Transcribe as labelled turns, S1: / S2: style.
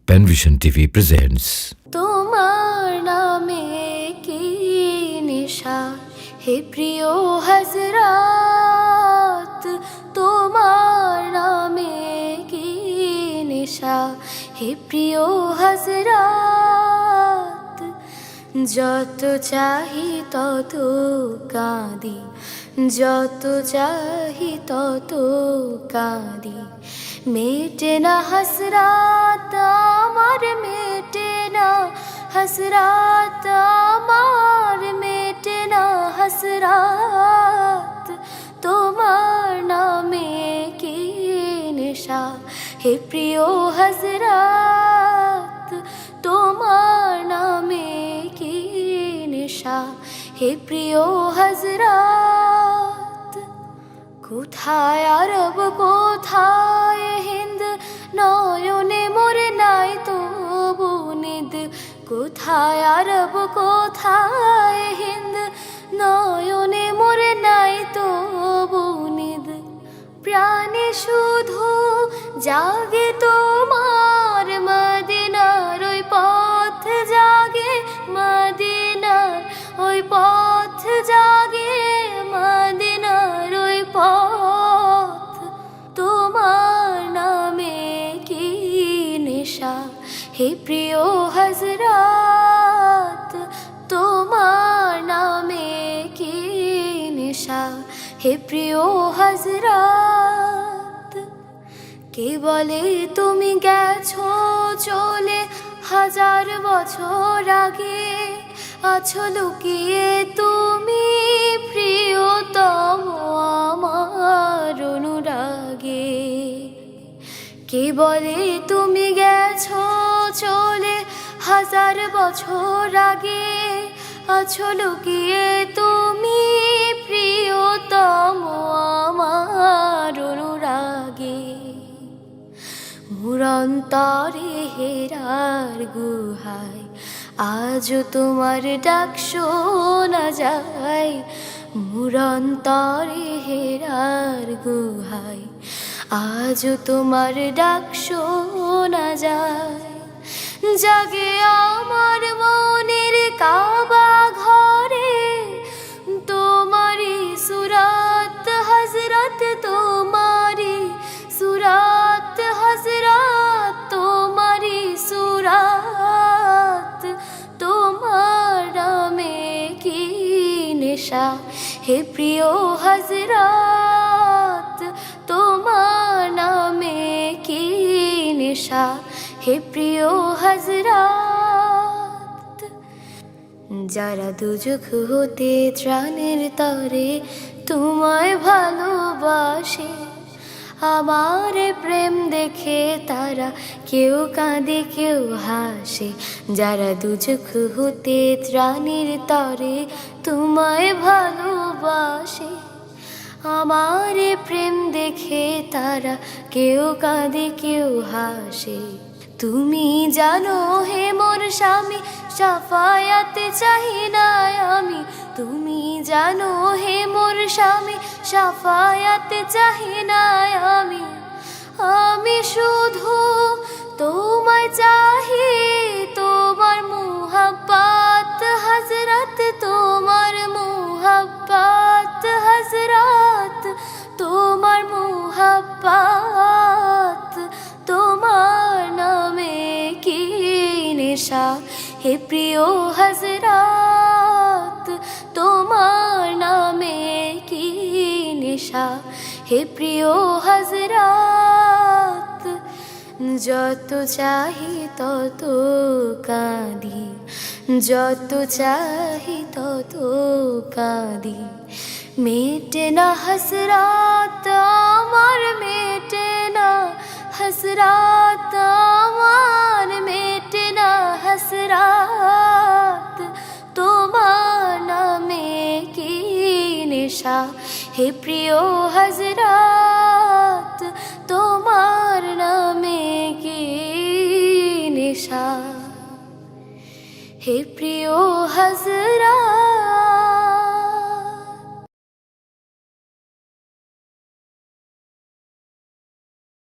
S1: Panvision TV presents.
S2: তোমার নামে কি নেশা হে প্রিয় হযরত, তোমার নামে কি নেশা হে প্রিয় হযরত। যত চাহি তত কাঁদি, যত চাহি তত কাঁদি, মেটে না হসরাত আমার, মেটে না হসরাত আমার, মেটে না হসরাত। তোমার নামে কি নেশা হে প্রিয় হযরত, তোমার নামে কি নেশা হে প্রিয় হযরত। কোথায় আরব কোথায় হিন্দ, নয়নে মোরে নাই তবু নিদ। কোথায় আরব কোথায় হিন্দ, নয়নে মোরে নাই তবু নিদ। প্রাণে শুধু জাগে তোমার মদিনার ওই পথ জাগে, মদিনার ওই পথ জাগে, মদিনার ওই পথ। তোমার নামে কি নেশা হে প্রিয় হযরত, তোমার নামে কি নেশা হে প্রিয় হযরত। কে বলে তুমি গেছো চলে হাজার বছর আগে, আছো লুকিয়ে তুমি প্রিয়তম আমার অনুরাগে। কে বলে তুমি গেছো চলে হাজার বছর আগে, আছো লুকিয়ে তুমি প্রিয়তম আমার অনুরাগে। মুরন্তরে হেরার গুহায় আজ তোমার ডাক শোনা যায়, মুরন্তরে হেরার গুহায় আজ তোমার ডাক শোনা যায়। জাগে আমার মনের কাবা ঘরে তোমারি সুরাত হযরত, তোমারি সুরাত হযরত, তোমারি সুরাত। তোমার নামে কি নেশা হে প্রিয় হযরত, তোমার নামে কি নেশা হে প্রিয় হযরত। যারা দুজখ হতে ত্রাণের তরে তোমায় ভালোবাসে, আমার প্রেম দেখে তারা কেউ কাঁদে কেউ হাসে। যারা দুজখ হতে ত্রাণের তরে তোমায় ভালোবাসে, আমার প্রেম দেখে তারা কেউ কাঁদে কেউ হাসে। তুমি জানো হে মোর স্বামী, শাফায়াত চাহি না আমি। তুমি জানো হে মোর স্বামী, শাফায়াত চাহি না আমি। আমি শুধু তোমায় চাহি, তোমার মুহাব্বত হযরত, তোমার মুহাব্বত হযরত, তোমার মুহাব্বত। তোমার নামে কি নেশা হে প্রিয় হযরত, তোমার নামে কি নেশা হে প্রিয় হযরত। যত চাহি তত কাঁদি, যত চাহি তত কাঁদি, মেটে না হসরাত আমার, মেটে না হসরাত আমার, মেটে না হসরাত। তোমার নামে কি নেশা হে প্রিয় হযরত, তোমার নামে কি নেশা হে প্রিয় হযরত।